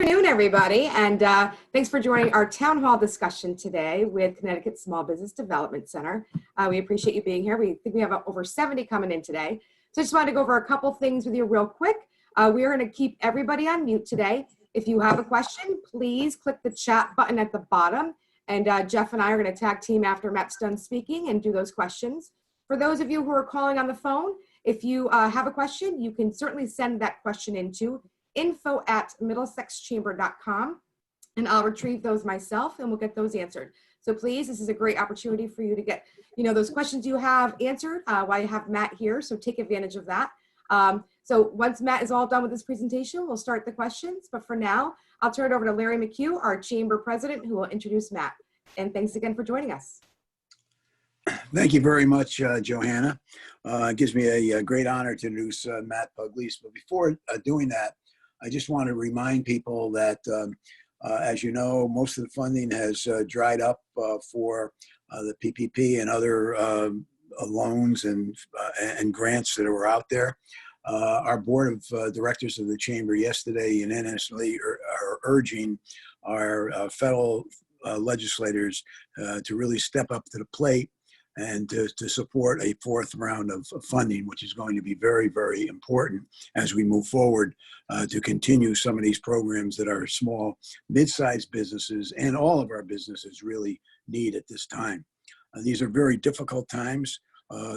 Afternoon, everybody, and thanks for joining our town hall discussion today with Connecticut Small Business Development Center. We appreciate you being here. We think we have over 70 coming in today. So I just wanted to go over a couple things with you real quick. We are going to keep everybody on mute today. If you have a question, please click the chat button at the bottom, and Jeff and I are going to tag team after Matt's done speaking and do those questions. For those of you who are calling on the phone, if you have a question, you can certainly send that question into info@middlesexchamber.com, and I'll retrieve those myself and we'll get those answered. So please, this is a great opportunity for you to get, those questions you have answered while you have Matt here. So take advantage of that. So once Matt is all done with this presentation, we'll start the questions. But for now, I'll turn it over to Larry McHugh, our chamber president, who will introduce Matt. And thanks again for joining us. Thank you very much, Johanna. It gives me a great honor to introduce Matt Pugliese. But before doing that, I just want to remind people that, as you know, most of the funding has dried up for the PPP and other loans and grants that were out there. Our board of directors of the chamber yesterday unanimously are urging our fellow legislators to really step up to the plate and to support a fourth round of funding, which is going to be very, very important as we move forward to continue some of these programs that our small, mid-sized businesses and all of our businesses really need at this time. These are very difficult times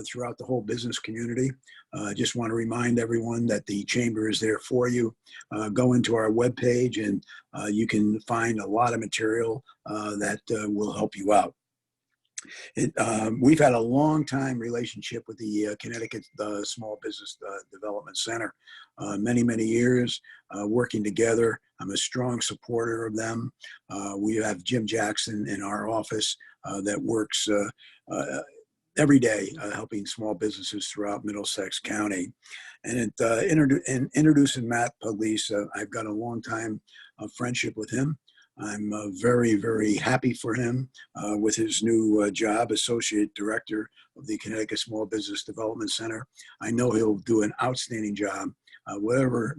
throughout the whole business community. I just want to remind everyone that the chamber is there for you. Go into our webpage and you can find a lot of material that will help you out. We've had a long time relationship with the Connecticut Small Business Development Center, many, many years working together. I'm a strong supporter of them. We have Jim Jackson in our office that works every day helping small businesses throughout Middlesex County. And introducing Matt Pugliese, I've got a long time friendship with him. I'm very, very happy for him with his new job, Associate Director of the Connecticut Small Business Development Center. I know he'll do an outstanding job. Whatever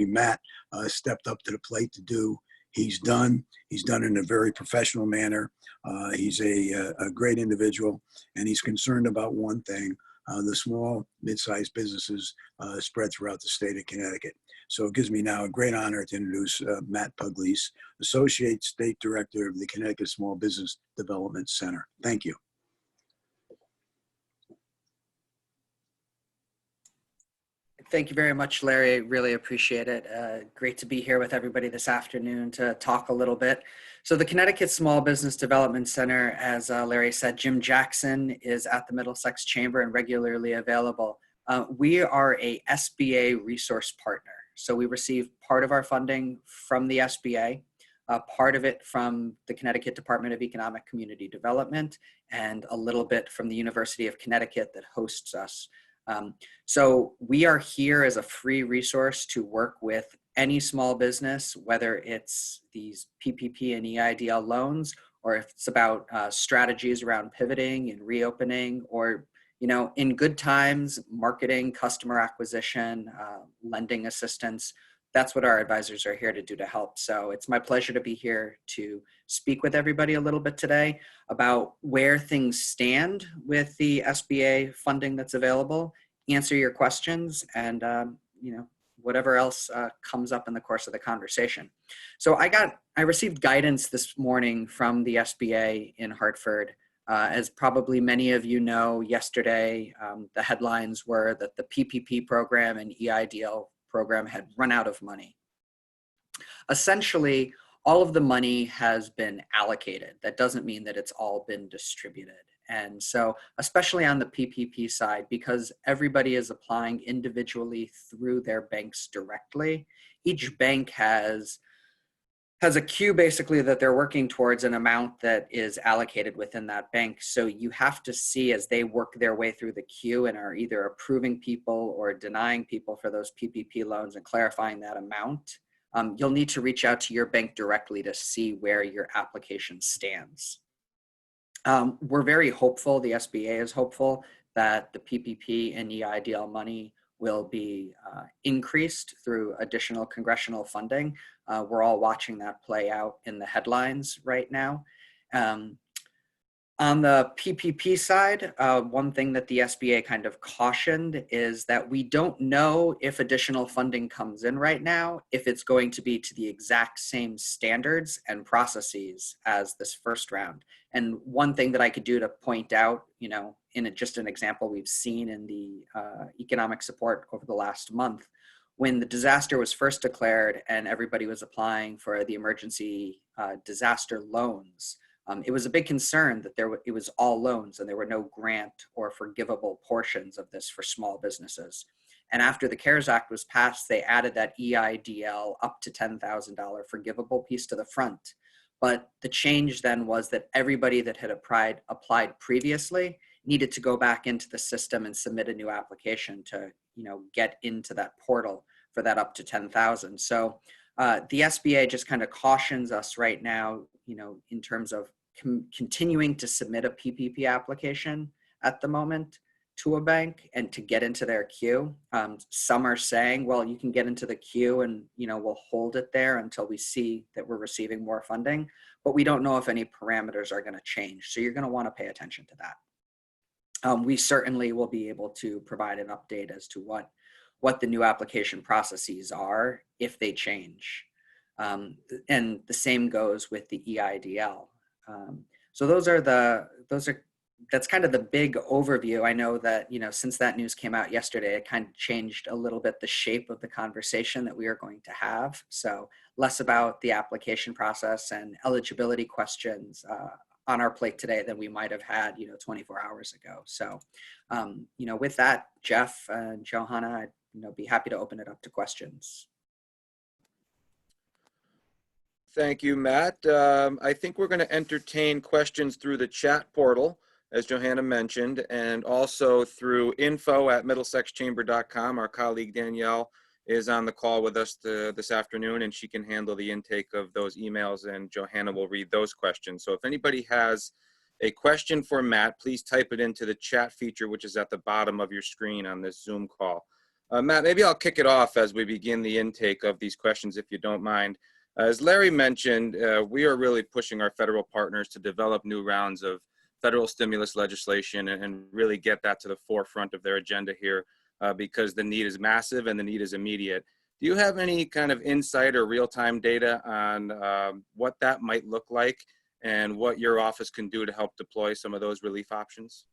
Matt stepped up to the plate to do, he's done. He's done it in a very professional manner. He's a great individual, and he's concerned about one thing, the small, mid-sized businesses spread throughout the state of Connecticut. So it gives me now a great honor to introduce Matt Pugliese, Associate State Director of the Connecticut Small Business Development Center. Thank you. Thank you very much, Larry. Really appreciate it. Great to be here with everybody this afternoon to talk a little bit. So the Connecticut Small Business Development Center, as Larry said, Jim Jackson is at the Middlesex Chamber and regularly available. We are a SBA resource partner. So we receive part of our funding from the SBA, part of it from the Connecticut Department of Economic Community Development, and a little bit from the University of Connecticut that hosts us. So we are here as a free resource to work with any small business, whether it's these PPP and EIDL loans, or if it's about strategies around pivoting and reopening, or in good times, marketing, customer acquisition, lending assistance. That's what our advisors are here to do to help. So it's my pleasure to be here to speak with everybody a little bit today about where things stand with the SBA funding that's available, answer your questions, and whatever else comes up in the course of the conversation. So I received guidance this morning from the SBA in Hartford. As probably many of you know, yesterday, the headlines were that the PPP program and EIDL program had run out of money. Essentially, all of the money has been allocated. That doesn't mean that it's all been distributed. And so, especially on the PPP side, because everybody is applying individually through their banks directly, each bank has a queue basically that they're working towards an amount that is allocated within that bank. So you have to see as they work their way through the queue and are either approving people or denying people for those PPP loans and clarifying that amount, you'll need to reach out to your bank directly to see where your application stands. We're very hopeful, the SBA is hopeful, that the PPP and EIDL money will be increased through additional congressional funding. We're all watching that play out in the headlines right now. On the PPP side, one thing that the SBA kind of cautioned is that we don't know if additional funding comes in right now, if it's going to be to the exact same standards and processes as this first round. And one thing that I could do to point out, in just an example we've seen in the economic support over the last month, when the disaster was first declared and everybody was applying for the emergency disaster loans, it was a big concern that it was all loans and there were no grant or forgivable portions of this for small businesses. And after the CARES Act was passed, they added that EIDL up to $10,000 forgivable piece to the front. But the change then was that everybody that had applied previously needed to go back into the system and submit a new application to, get into that portal for that up to 10,000. So the SBA just kind of cautions us right now, in terms of continuing to submit a PPP application at the moment to a bank and to get into their queue. Some are saying, well, you can get into the queue and, we'll hold it there until we see that we're receiving more funding, but we don't know if any parameters are going to change. So you're going to want to pay attention to that. We certainly will be able to provide an update as to what the new application processes are if they change. And the same goes with the EIDL. So that's kind of the big overview. I know that, since that news came out yesterday, it kind of changed a little bit the shape of the conversation that we are going to have. So less about the application process and eligibility questions on our plate today than we might have had, 24 hours ago. So, with that, Jeff and Johanna, I'd be happy to open it up to questions. Thank you, Matt. I think we're going to entertain questions through the chat portal, as Johanna mentioned, and also through info@middlesexchamber.com. Our colleague Danielle is on the call with us this afternoon, and she can handle the intake of those emails, and Johanna will read those questions. So if anybody has a question for Matt, please type it into the chat feature, which is at the bottom of your screen on this Zoom call. Matt, maybe I'll kick it off as we begin the intake of these questions, if you don't mind. As Larry mentioned, we are really pushing our federal partners to develop new rounds of federal stimulus legislation and really get that to the forefront of their agenda here because the need is massive and the need is immediate. Do you have any kind of insight or real-time data on what that might look like and what your office can do to help deploy some of those relief options?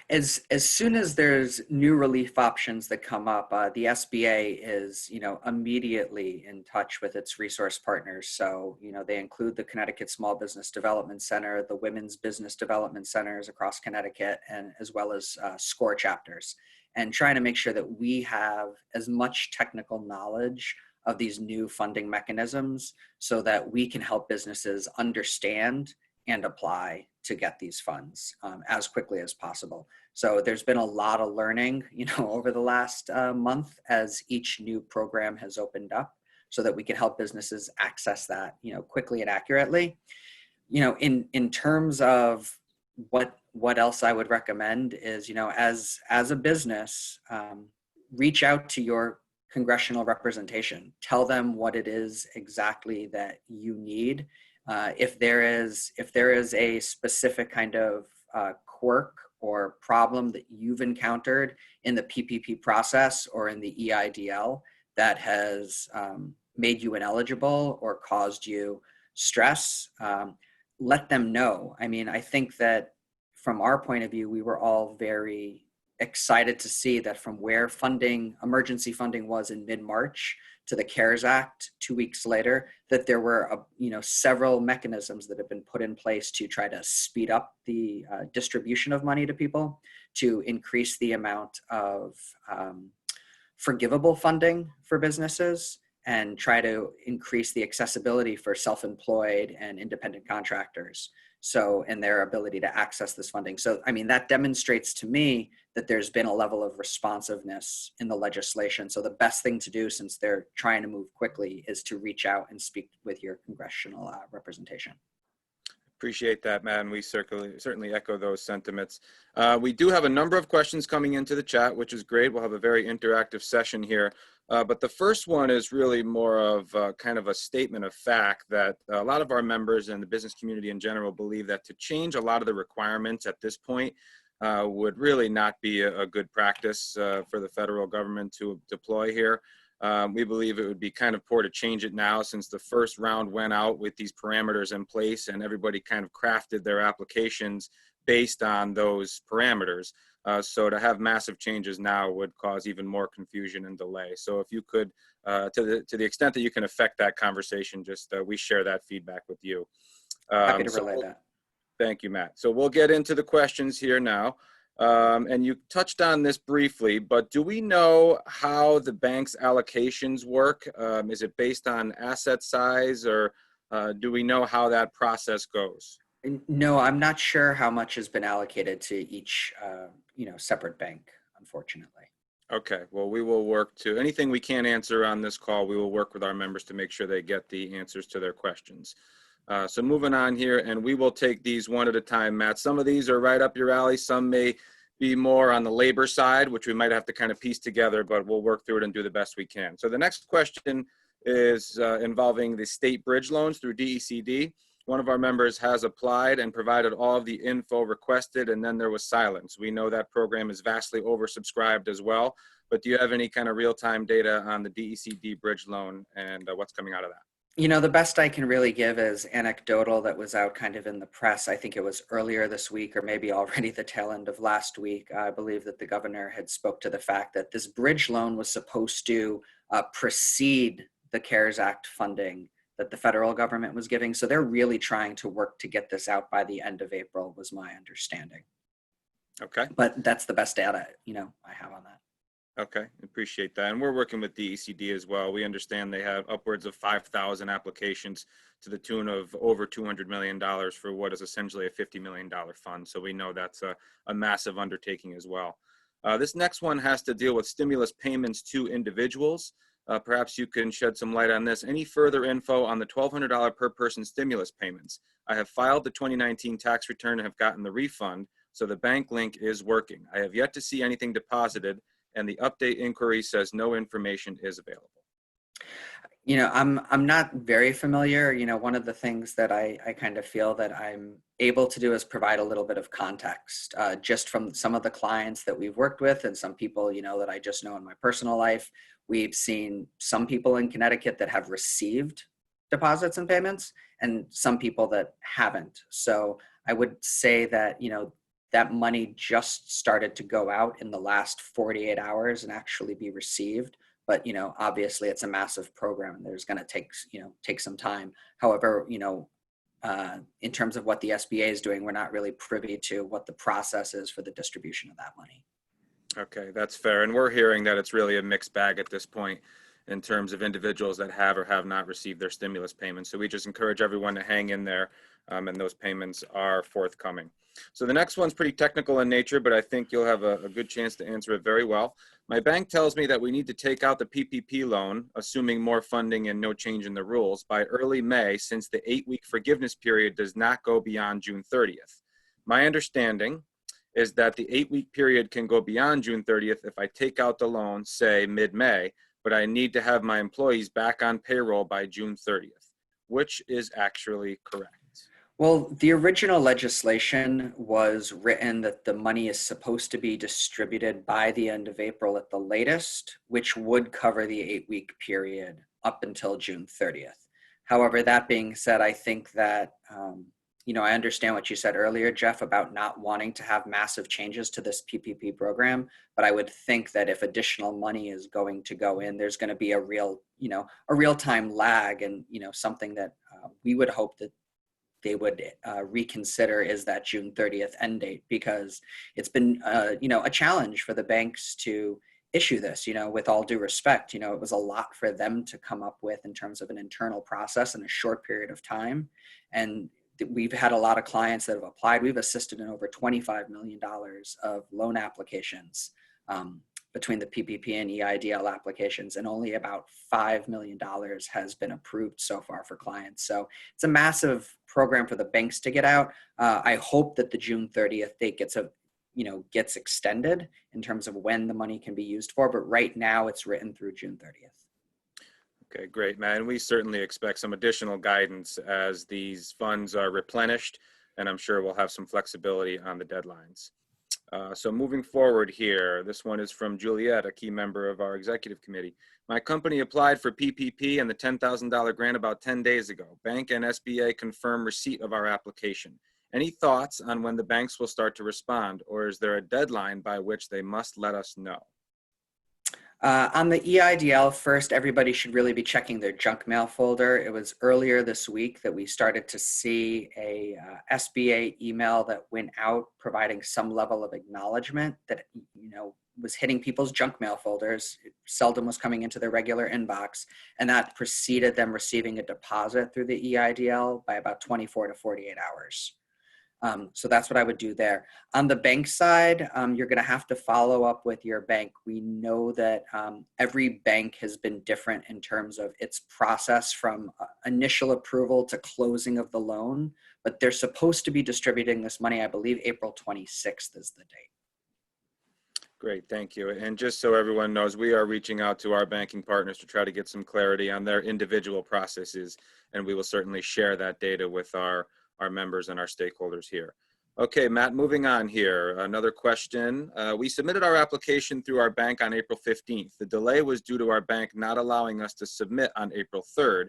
As soon as there's new relief options that come up, the SBA is, immediately in touch with its resource partners. So, they include the Connecticut Small Business Development Center, the Women's Business Development Centers across Connecticut, and as well as SCORE chapters, and trying to make sure that we have as much technical knowledge of these new funding mechanisms so that we can help businesses understand and apply to get these funds as quickly as possible. So there's been a lot of learning, over the last month as each new program has opened up so that we can help businesses access that, quickly and accurately. In terms of what else I would recommend is, as a business, reach out to your congressional representation, tell them what it is exactly that you need. If there is a specific kind of quirk or problem that you've encountered in the PPP process or in the EIDL that has made you ineligible or caused you stress, let them know. I mean, I think that from our point of view, we were all very excited to see that from where emergency funding was in mid-March to the CARES Act 2 weeks later, that there were several mechanisms that have been put in place to try to speed up the distribution of money to people, to increase the amount of forgivable funding for businesses, and try to increase the accessibility for self-employed and independent contractors. So, and their ability to access this funding. So, I mean, that demonstrates to me that there's been a level of responsiveness in the legislation. So the best thing to do, since they're trying to move quickly, is to reach out and speak with your congressional representation. Appreciate that, Matt, and we certainly echo those sentiments. We do have a number of questions coming into the chat, which is great. We'll have a very interactive session here. But the first one is really more of kind of a statement of fact that a lot of our members and the business community in general believe that to change a lot of the requirements at this point would really not be a good practice for the federal government to deploy here. We believe it would be kind of poor to change it now, since the first round went out with these parameters in place and everybody kind of crafted their applications based on those parameters. So to have massive changes now would cause even more confusion and delay. So if you could, to the extent that you can affect that conversation, just we share that feedback with you. Happy to relay that. Thank you, Matt. So we'll get into the questions here now. And you touched on this briefly, but do we know how the bank's allocations work? Is it based on asset size, or do we know how that process goes? No, I'm not sure how much has been allocated to each, separate bank, unfortunately. Okay, well, we will work to anything we can't answer on this call. We will work with our members to make sure they get the answers to their questions. So moving on here, and we will take these one at a time, Matt. Some of these are right up your alley. Some may be more on the labor side, which we might have to kind of piece together, but we'll work through it and do the best we can. So the next question is involving the state bridge loans through DECD. One of our members has applied and provided all of the info requested, and then there was silence. We know that program is vastly oversubscribed as well, but do you have any kind of real-time data on the DECD bridge loan and what's coming out of that? The best I can really give is anecdotal that was out kind of in the press. I think it was earlier this week, or maybe already the tail end of last week. I believe that the governor had spoke to the fact that this bridge loan was supposed to precede the CARES Act funding that the federal government was giving. So they're really trying to work to get this out by the end of April, was my understanding. Okay. But that's the best data, I have on that. Okay, appreciate that. And we're working with DECD as well. We understand they have upwards of 5,000 applications to the tune of over $200 million for what is essentially a $50 million fund. So we know that's a massive undertaking as well. This next one has to deal with stimulus payments to individuals. Perhaps you can shed some light on this. Any further info on the $1,200 per person stimulus payments? I have filed the 2019 tax return and have gotten the refund, so the bank link is working. I have yet to see anything deposited, and the update inquiry says no information is available. I'm not very familiar. One of the things that I kind of feel that I'm able to do is provide a little bit of context, just from some of the clients that we've worked with and some people, that I just know in my personal life. We've seen some people in Connecticut that have received deposits and payments, and some people that haven't. So I would say that, that money just started to go out in the last 48 hours and actually be received. But, obviously it's a massive program and there's going to take some time. However, in terms of what the SBA is doing, we're not really privy to what the process is for the distribution of that money. Okay, that's fair. And we're hearing that it's really a mixed bag at this point in terms of individuals that have or have not received their stimulus payments. So we just encourage everyone to hang in there, and those payments are forthcoming. So the next one's pretty technical in nature, but I think you'll have a good chance to answer it very well. My bank tells me that we need to take out the PPP loan, assuming more funding and no change in the rules, by early May, since the 8-week forgiveness period does not go beyond June 30th. My understanding is that the 8-week period can go beyond June 30th if I take out the loan, say mid-May, but I need to have my employees back on payroll by June 30th. Which is actually correct? Well, the original legislation was written that the money is supposed to be distributed by the end of April at the latest, which would cover the 8-week period up until June 30th. However, that being said, I think that, I understand what you said earlier, Jeff, about not wanting to have massive changes to this PPP program, but I would think that if additional money is going to go in, there's going to be a real-time lag, and, something that we would hope that they would reconsider is that June 30th end date, because it's been, a challenge for the banks to issue this, with all due respect. It was a lot for them to come up with in terms of an internal process in a short period of time. And we've had a lot of clients that have applied. We've assisted in over $25 million of loan applications. between the PPP and EIDL applications, and only about $5 million has been approved so far for clients. So it's a massive program for the banks to get out. I hope that the June 30th date gets extended in terms of when the money can be used for, but right now it's written through June 30th. Okay, great, Matt. And we certainly expect some additional guidance as these funds are replenished, and I'm sure we'll have some flexibility on the deadlines. So moving forward here, this one is from Juliet, a key member of our executive committee. My company applied for PPP and the $10,000 grant about 10 days ago. Bank and SBA confirm receipt of our application. Any thoughts on when the banks will start to respond, or is there a deadline by which they must let us know? On the EIDL, first, everybody should really be checking their junk mail folder. It was earlier this week that we started to see a SBA email that went out providing some level of acknowledgement that, was hitting people's junk mail folders. It seldom was coming into their regular inbox, and that preceded them receiving a deposit through the EIDL by about 24 to 48 hours. So that's what I would do there. On the bank side, you're going to have to follow up with your bank. We know that every bank has been different in terms of its process from initial approval to closing of the loan, but they're supposed to be distributing this money. I believe April 26th is the date. Great, thank you. And just so everyone knows, we are reaching out to our banking partners to try to get some clarity on their individual processes, and we will certainly share that data with our members and our stakeholders here. Okay, Matt, moving on here. Another question. We submitted our application through our bank on April 15th. The delay was due to our bank not allowing us to submit on April 3rd.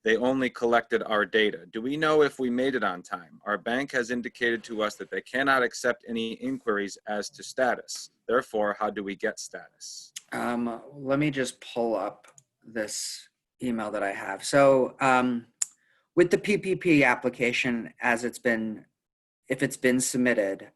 They only collected our data. Do we know if we made it on time? Our bank has indicated to us that they cannot accept any inquiries as to status. Therefore, how do we get status? Let me just pull up this email that I have. So, with the PPP application, if it's been submitted,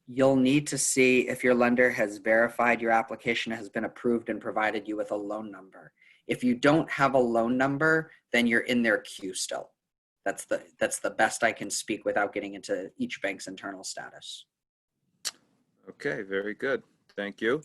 you'll need to see if your lender has verified your application has been approved and provided you with a loan number. If you don't have a loan number, then you're in their queue still. That's the best I can speak without getting into each bank's internal status. Okay, very good. Thank you.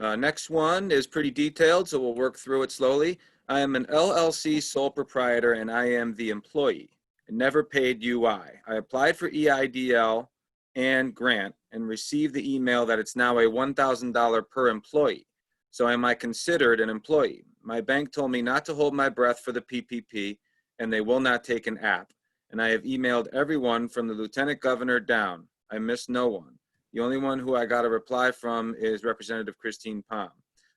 Next one is pretty detailed, so we'll work through it slowly. I am an LLC sole proprietor and I am the employee. I never paid UI. I applied for EIDL and grant and received the email that it's now a $1,000 per employee. So am I considered an employee? My bank told me not to hold my breath for the PPP and they will not take an app. And I have emailed everyone from the Lieutenant Governor down. I missed no one. The only one who I got a reply from is Representative Christine Palm.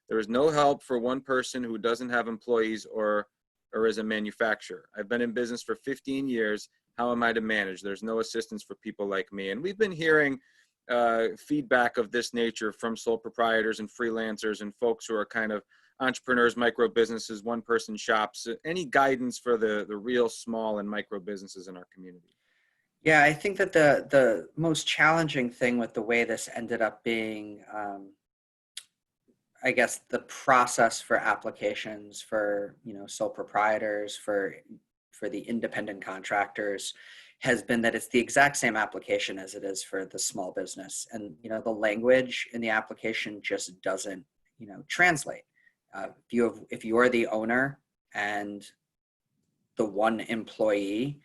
There is no help for one person who doesn't have employees or is a manufacturer. I've been in business for 15 years. How am I to manage? There's no assistance for people like me. And we've been hearing feedback of this nature from sole proprietors and freelancers and folks who are kind of entrepreneurs, micro businesses, one-person shops. Any guidance for the real small and micro businesses in our community? Yeah, I think that the most challenging thing with the way this ended up being, I guess, the process for applications for, sole proprietors, for the independent contractors, has been that it's the exact same application as it is for the small business. And, the language in the application just doesn't, translate. If you are the owner and the one employee,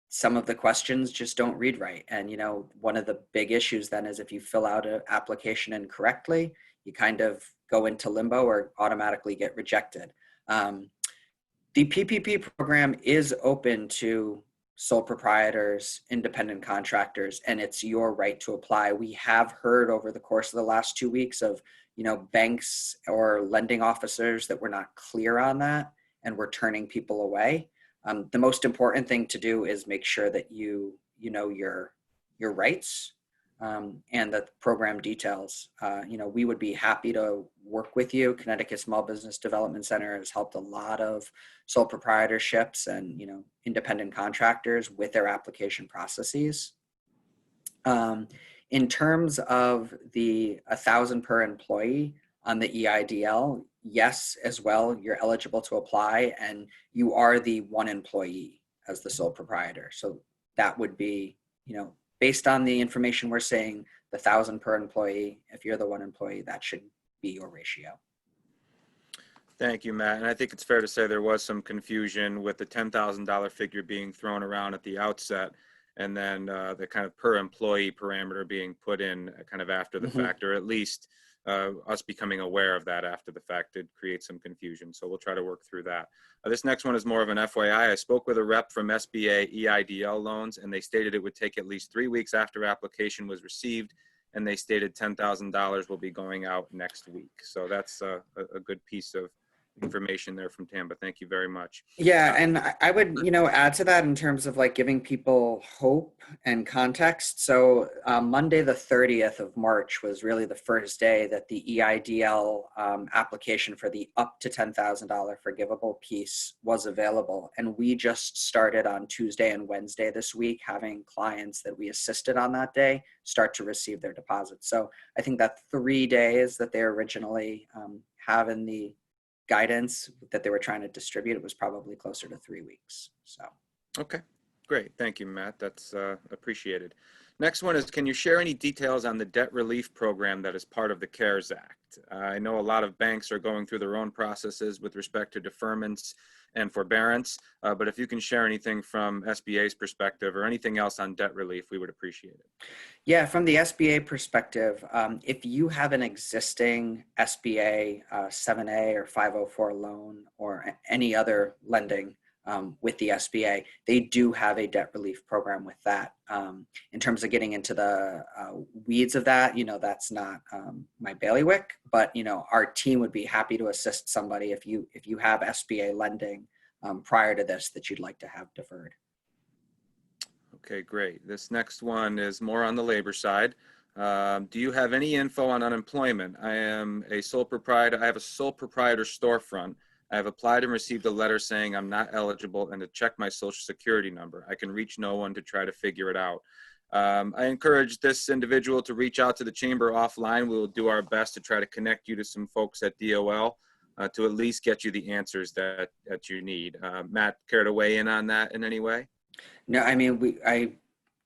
some of the questions just don't read right. And, one of the big issues then is if you fill out an application incorrectly, you kind of go into limbo or automatically get rejected. The PPP program is open to sole proprietors, independent contractors, and it's your right to apply. We have heard over the course of the last 2 weeks of, banks or lending officers that were not clear on that and we're turning people away. The most important thing to do is make sure that you know your rights and the program details. We would be happy to work with you. Connecticut Small Business Development Center has helped a lot of sole proprietorships and independent contractors with their application processes. In terms of the 1,000 per employee on the EIDL, yes, as well, you're eligible to apply and you are the one employee as the sole proprietor. So that would be, based on the information we're seeing, the 1,000 per employee, if you're the one employee, that should be your ratio. Thank you, Matt. And I think it's fair to say there was some confusion with the $10,000 figure being thrown around at the outset, and then the kind of per employee parameter being put in kind of after the fact, or at least us becoming aware of that after the fact did create some confusion. So we'll try to work through that. This next one is more of an FYI. I spoke with a rep from SBA EIDL loans, and they stated it would take at least 3 weeks after application was received, and they stated $10,000 will be going out next week. So that's a good piece of information there from Tamba. Thank you very much. Yeah, and I would, add to that in terms of like giving people hope and context. So Monday, the 30th of March was really the first day that the EIDL application for the up to $10,000 forgivable piece was available. And we just started on Tuesday and Wednesday this week having clients that we assisted on that day start to receive their deposits. So I think that 3 days that they originally have in the guidance that they were trying to distribute, it was probably closer to 3 weeks. So, okay, great. Thank you, Matt. That's appreciated. Next one is, can you share any details on the debt relief program that is part of the CARES Act? I know a lot of banks are going through their own processes with respect to deferments and forbearance, but if you can share anything from SBA's perspective or anything else on debt relief, we would appreciate it. yeah, from the SBA perspective, if you have an existing SBA 7A or 504 loan or any other lending with the SBA, they do have a debt relief program with that. In terms of getting into the weeds of that, that's not my bailiwick, but our team would be happy to assist somebody if you have SBA lending prior to this that you'd like to have deferred. Okay, great. This next one is more on the labor side. Do you have any info on unemployment? I am a sole proprietor. I have a sole proprietor storefront. I have applied and received a letter saying I'm not eligible and to check my social security number. I can reach no one to try to figure it out. I encourage this individual to reach out to the chamber offline. We will do our best to try to connect you to some folks at DOL to at least get you the answers that you need. Matt, care to weigh in on that in any way? No, I mean, I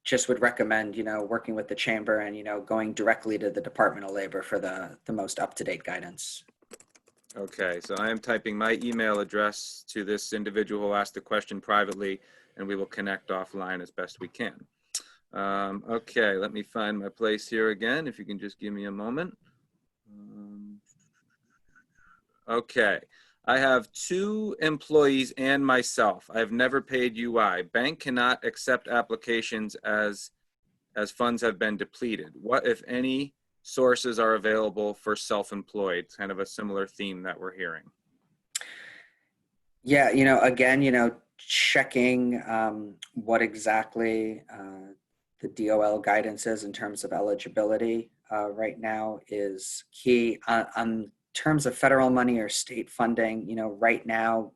just would recommend, working with the chamber and, going directly to the Department of Labor for the most up-to-date guidance. Okay, so I am typing my email address to this individual who asked the question privately, and we will connect offline as best we can. Okay, let me find my place here again, if you can just give me a moment. Okay, I have 2 employees and myself. I have never paid UI. Bank cannot accept applications as funds have been depleted. What, if any, sources are available for self-employed? It's kind of a similar theme that we're hearing. Yeah, again, checking what exactly the DOL guidance is in terms of eligibility right now is key. On terms of federal money or state funding, right now,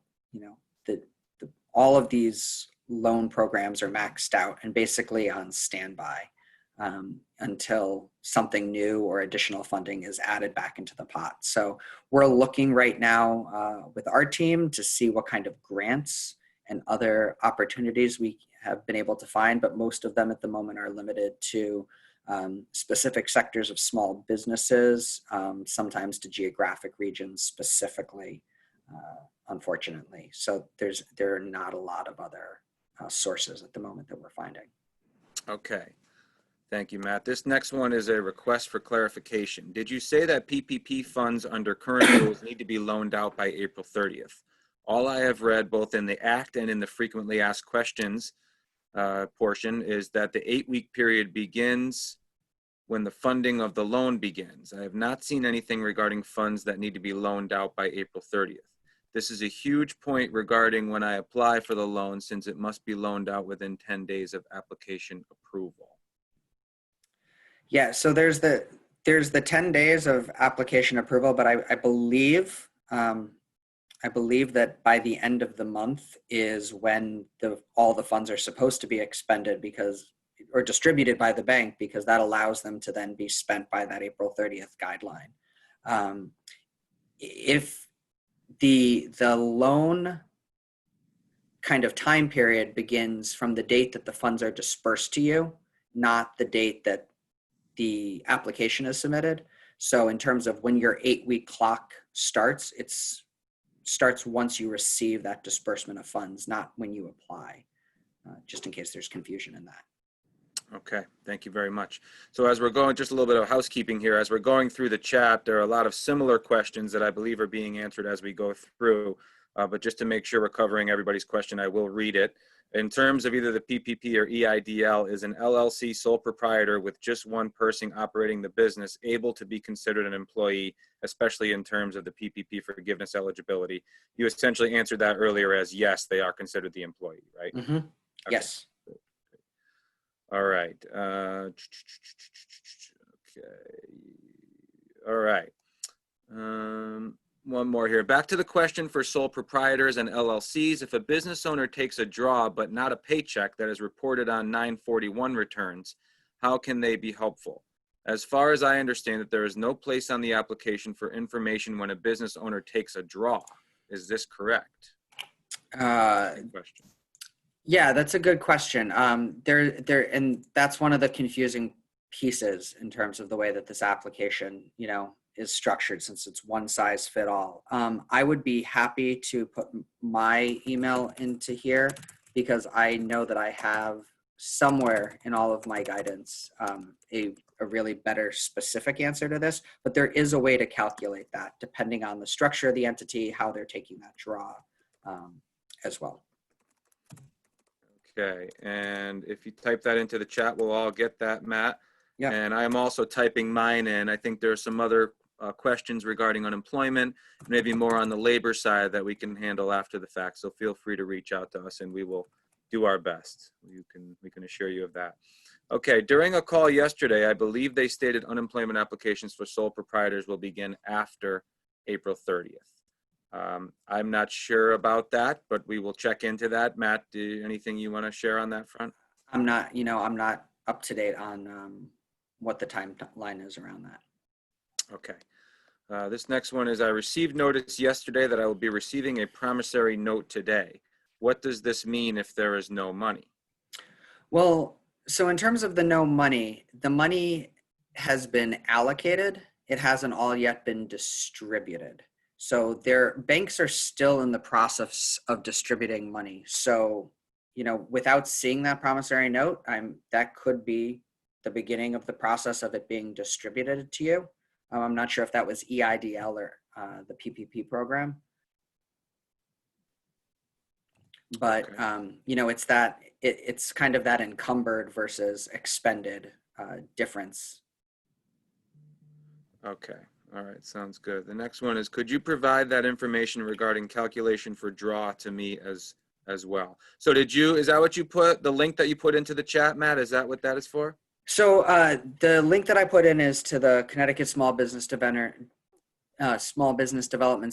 all of these loan programs are maxed out and basically on standby until something new or additional funding is added back into the pot. So we're looking right now with our team to see what kind of grants and other opportunities we have been able to find, but most of them at the moment are limited to specific sectors of small businesses, sometimes to geographic regions specifically, unfortunately. So there are not a lot of other sources at the moment that we're finding. Okay. Thank you, Matt. This next one is a request for clarification. Did you say that PPP funds under current rules need to be loaned out by April 30th? All I have read both in the Act and in the frequently asked questions portion is that the 8-week period begins when the funding of the loan begins. I have not seen anything regarding funds that need to be loaned out by April 30th. This is a huge point regarding when I apply for the loan, since it must be loaned out within 10 days of application approval. Yeah, so there's the 10 days of application approval, but I believe that by the end of the month is when all the funds are supposed to be expended or distributed by the bank, because that allows them to then be spent by that April 30th guideline. If the loan kind of time period begins from the date that the funds are dispersed to you, not the date that the application is submitted. So in terms of when your 8-week clock starts, it starts once you receive that disbursement of funds, not when you apply, just in case there's confusion in that. Okay, thank you very much. So as we're going, just a little bit of housekeeping here, as we're going through the chat, there are a lot of similar questions that I believe are being answered as we go through. But just to make sure we're covering everybody's question, I will read it. In terms of either the PPP or EIDL, is an LLC sole proprietor with just one person operating the business able to be considered an employee, especially in terms of the PPP forgiveness eligibility? You essentially answered that earlier as yes, they are considered the employee, right? Mm-hmm. Okay. Yes. All right. Okay. All right. One more here. Back to the question for sole proprietors and LLCs. If a business owner takes a draw but not a paycheck that is reported on 941 returns, how can they be helpful? As far as I understand it, there is no place on the application for information when a business owner takes a draw. Is this correct? Good question. Yeah, that's a good question. And that's one of the confusing pieces in terms of the way that this application, is structured, since it's one size fit all. I would be happy to put my email into here, because I know that I have somewhere in all of my guidance a really better specific answer to this, but there is a way to calculate that depending on the structure of the entity, how they're taking that draw as well. Okay, and if you type that into the chat, we'll all get that, Matt. Yeah. And I am also typing mine in. I think there are some other questions regarding unemployment, maybe more on the labor side that we can handle after the fact. So feel free to reach out to us and we will do our best. We can assure you of that. Okay, during a call yesterday, I believe they stated unemployment applications for sole proprietors will begin after April 30th. I'm not sure about that, but we will check into that. Matt, anything you want to share on that front? I'm not up to date on what the timeline is around that. Okay. This next one is, I received notice yesterday that I will be receiving a promissory note today. What does this mean if there is no money? Well, so in terms of the money has been allocated. It hasn't all yet been distributed. So their banks are still in the process of distributing money. So, without seeing that promissory note, that could be the beginning of the process of it being distributed to you. I'm not sure if that was EIDL or the PPP program. But, okay. It's kind of that encumbered versus expended difference. Okay. All right. Sounds good. The next one is, could you provide that information regarding calculation for draw to me as well? So is that what you put, the link that you put into the chat, Matt? Is that what that is for? So the link that I put in is to the Connecticut Small Business Development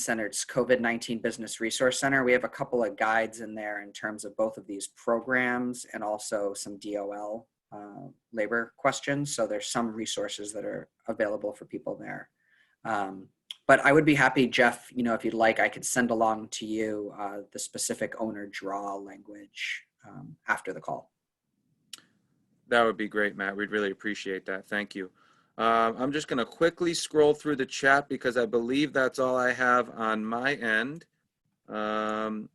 Center's COVID-19 Business Resource Center. We have a couple of guides in there in terms of both of these programs and also some DOL labor questions. So there's some resources that are available for people there. But I would be happy, Jeff, if you'd like, I could send along to you the specific owner draw language after the call. That would be great, Matt. We'd really appreciate that. Thank you. I'm just going to quickly scroll through the chat because I believe that's all I have on my end. And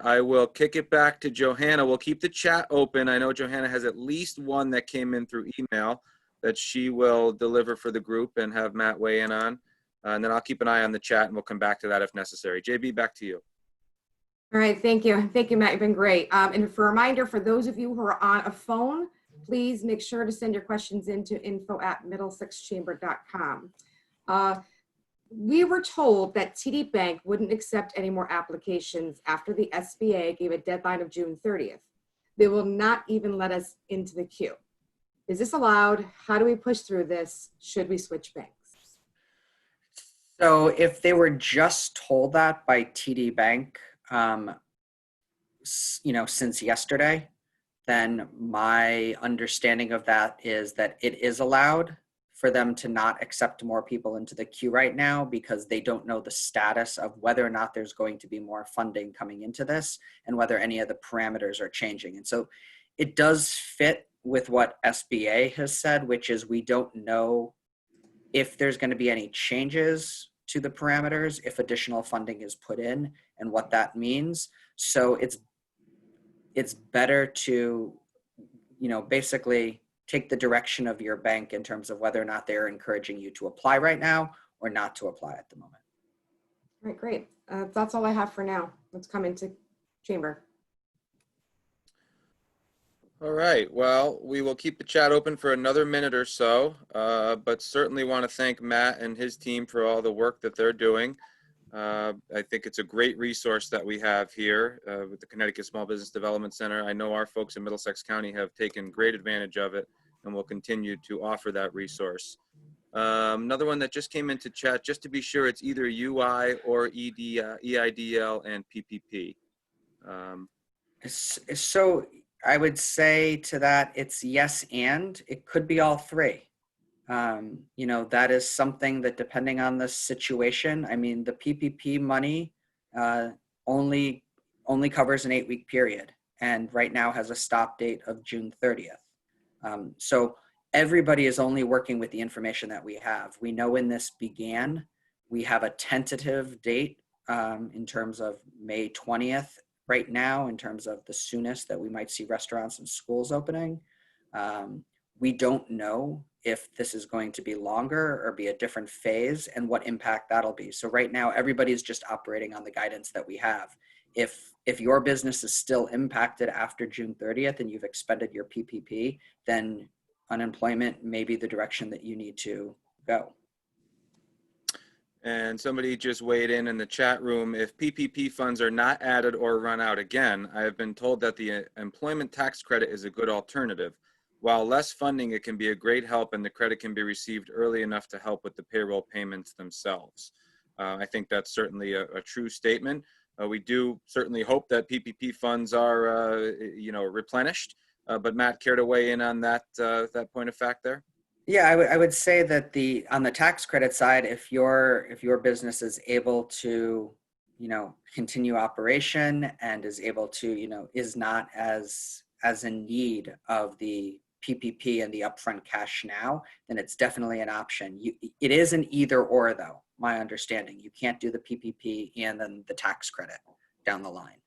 I will kick it back to Johanna. We'll keep the chat open. I know Johanna has at least one that came in through email that she will deliver for the group and have Matt weigh in on. And then I'll keep an eye on the chat and we'll come back to that if necessary. JB, back to you. All right, thank you. Thank you, Matt. You've been great. And for a reminder, for those of you who are on a phone, please make sure to send your questions into info@middlesexchamber.com. We were told that TD Bank wouldn't accept any more applications after the SBA gave a deadline of June 30th. They will not even let us into the queue. Is this allowed? How do we push through this? Should we switch banks? So if they were just told that by TD Bank, since yesterday, then my understanding of that is that it is allowed for them to not accept more people into the queue right now because they don't know the status of whether or not there's going to be more funding coming into this and whether any of the parameters are changing. And so it does fit with what SBA has said, which is we don't know if there's going to be any changes to the parameters, if additional funding is put in, and what that means. So it's better to, basically take the direction of your bank in terms of whether or not they're encouraging you to apply right now or not to apply at the moment. All right, great. That's all I have for now. Let's come into chamber. All right, well, we will keep the chat open for another minute or so, but certainly want to thank Matt and his team for all the work that they're doing. I think it's a great resource that we have here with the Connecticut Small Business Development Center. I know our folks in Middlesex County have taken great advantage of it and will continue to offer that resource. Another one that just came into chat, just to be sure, it's either UI or EIDL and PPP. So I would say to that, it's yes, and it could be all three. That is something that, depending on the situation, I mean, the PPP money only covers an 8-week period, and right now has a stop date of June 30th. So everybody is only working with the information that we have. We know when this began. We have a tentative date in terms of May 20th right now, in terms of the soonest that we might see restaurants and schools opening. We don't know if this is going to be longer or be a different phase and what impact that'll be. So right now, everybody's just operating on the guidance that we have. If your business is still impacted after June 30th and you've expended your PPP, then unemployment may be the direction that you need to go. And somebody just weighed in the chat room. If PPP funds are not added or run out again, I have been told that the employment tax credit is a good alternative. While less funding, it can be a great help, and the credit can be received early enough to help with the payroll payments themselves. I think that's certainly a true statement. We do certainly hope that PPP funds are, replenished. But Matt, care to weigh in on that point of fact there? Yeah, I would say that on the tax credit side, if your business is able to, continue operation and is able to, is not as in need of the PPP and the upfront cash now, then it's definitely an option. It is an either or, though, my understanding. You can't do the PPP and then the tax credit down the line.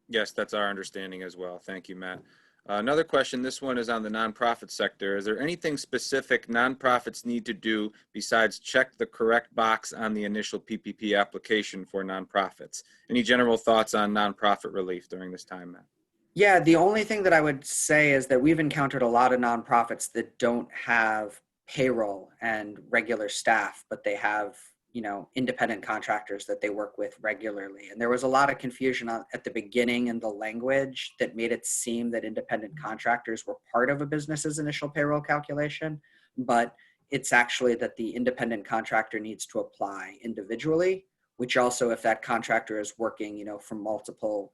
Yes, that's our understanding as well. Thank you, Matt. Another question, this one is on the nonprofit sector. Is there anything specific nonprofits need to do besides check the correct box on the initial PPP application for nonprofits? Any general thoughts on nonprofit relief during this time, Matt? Yeah, the only thing that I would say is that we've encountered a lot of nonprofits that don't have payroll and regular staff, but they have, independent contractors that they work with regularly. And there was a lot of confusion at the beginning in the language that made it seem that independent contractors were part of a business's initial payroll calculation, but it's actually that the independent contractor needs to apply individually, which also, if that contractor is working, for multiple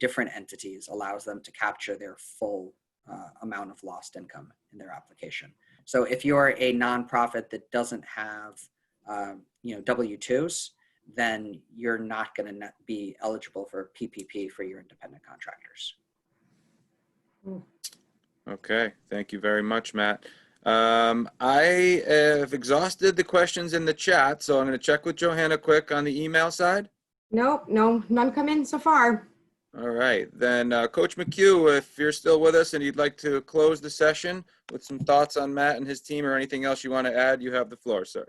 different entities, allows them to capture their full amount of lost income in their application. So if you're a nonprofit that doesn't have W-2s, then you're not going to be eligible for PPP for your independent contractors. Okay, thank you very much, Matt. I have exhausted the questions in the chat, so I'm going to check with Johanna quick on the email side. Nope, none come in so far. All right, then Coach McHugh, if you're still with us and you'd like to close the session with some thoughts on Matt and his team or anything else you want to add, you have the floor, sir.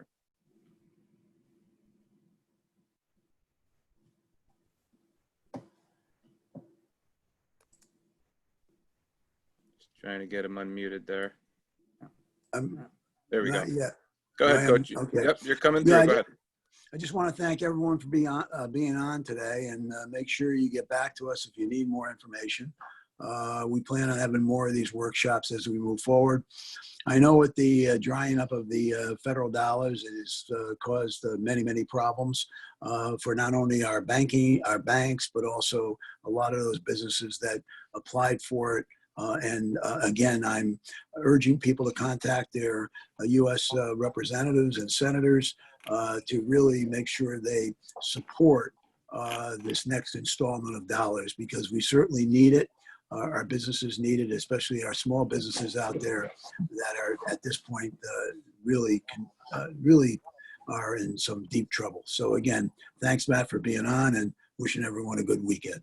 Just trying to get him unmuted there. There we go. Yeah. Go ahead, Coach. Okay. Yep, you're coming through. Yeah, Go ahead. I just want to thank everyone for being on today, and make sure you get back to us if you need more information. We plan on having more of these workshops as we move forward. I know with the drying up of the federal dollars, it has caused many problems for not only our banks, but also a lot of those businesses that applied for it. Again, I'm urging people to contact their U.S. representatives and senators to really make sure they support this next installment of dollars, because we certainly need it. our businesses need it, especially our small businesses out there that are at this point really are in some deep trouble. So again, thanks, Matt, for being on, and wishing everyone a good weekend.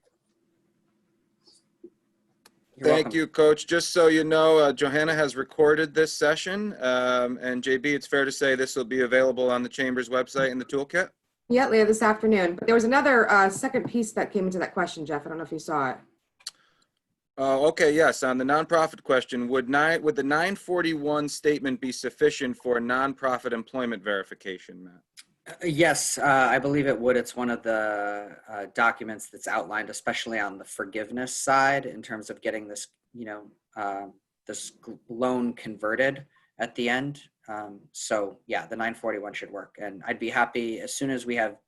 You're Thank welcome. you, Coach. Just so you know, Johanna has recorded this session. And JB, it's fair to say this will be available on the Chamber's website in the toolkit? Yeah, later this afternoon. But there was another second piece that came into that question, Jeff. I don't know if you saw it. Okay, yes. On the nonprofit question, would the 941 statement be sufficient for nonprofit employment verification, Matt? Yes, I believe it would. It's one of the documents that's outlined, especially on the forgiveness side, in terms of getting this, this loan converted at the end. So yeah, the 941 should work. And I'd be happy as soon as we have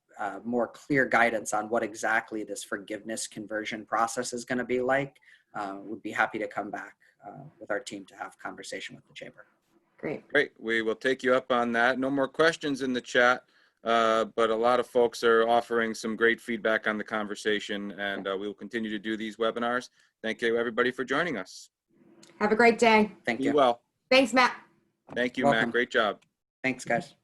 more clear guidance on what exactly this forgiveness conversion process is going to be like, would be happy to come back with our team to have conversation with the Chamber. Great. Great. We will take you up on that. No more questions in the chat. But a lot of folks are offering some great feedback on the conversation, and we will continue to do these webinars. Thank you, everybody, for joining us. Have a great day. Thank Be you. well. Thanks, Matt. Thank you, Welcome. Matt. Great job. Thanks, guys.